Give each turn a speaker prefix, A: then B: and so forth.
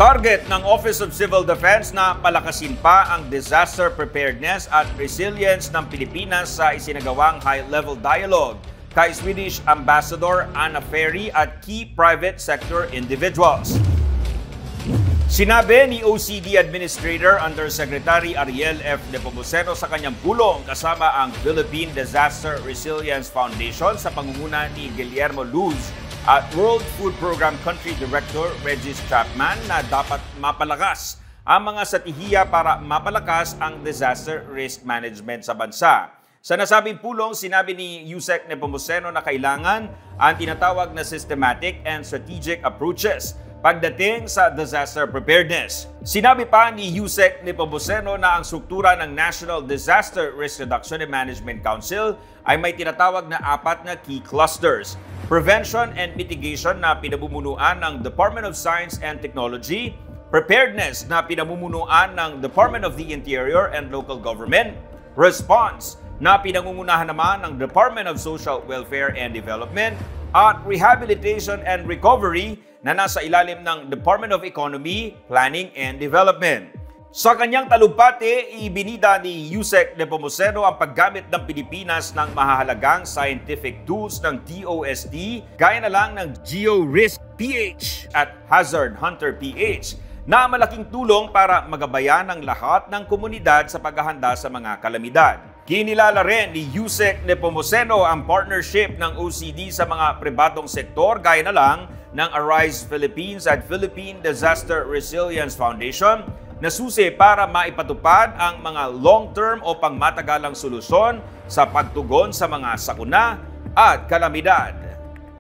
A: Target ng Office of Civil Defense na palakasin pa ang disaster preparedness at resilience ng Pilipinas sa isinagawang high-level dialogue kay Swedish Ambassador Anna Ferry at key private sector individuals. Sinabi ni OCD Administrator Undersecretary Ariel F. Nepomuceno sa kanyang pulong kasama ang Philippine Disaster Resilience Foundation sa pangunguna ni Guillermo Luz at World Food Program Country Director Regis Chapman na dapat mapalakas ang mga satihiya para mapalakas ang disaster risk management sa bansa. Sa nasabing pulong, sinabi ni Yusek Nepomuceno na kailangan ang tinatawag na systematic and strategic approaches pagdating sa disaster preparedness. Sinabi pa ni Yusek Nepomuceno na ang struktura ng National Disaster Risk Reduction and Management Council ay may tinatawag na 4 na key clusters. Prevention and mitigation na pinamumunuan ng Department of Science and Technology, preparedness na pinamumunuan ng Department of the Interior and Local Government, response na pinangungunahan naman ng Department of Social Welfare and Development, at rehabilitation and recovery na nasa ilalim ng Department of Economy, Planning and Development. Sa kanyang talumpati, ibinida ni Yusek Nepomuceno ang paggamit ng Pilipinas ng mahahalagang scientific tools ng DOST gaya na lang ng GeoRisk PH at Hazard Hunter PH na malaking tulong para magabayan ang lahat ng komunidad sa paghahanda sa mga kalamidad. Kinilala rin ni Yusek Nepomuceno ang partnership ng OCD sa mga pribadong sektor gaya na lang ng Arise Philippines at Philippine Disaster Resilience Foundation na susi para maipatupad ang mga long-term o pangmatagalang solusyon sa pagtugon sa mga sakuna at kalamidad.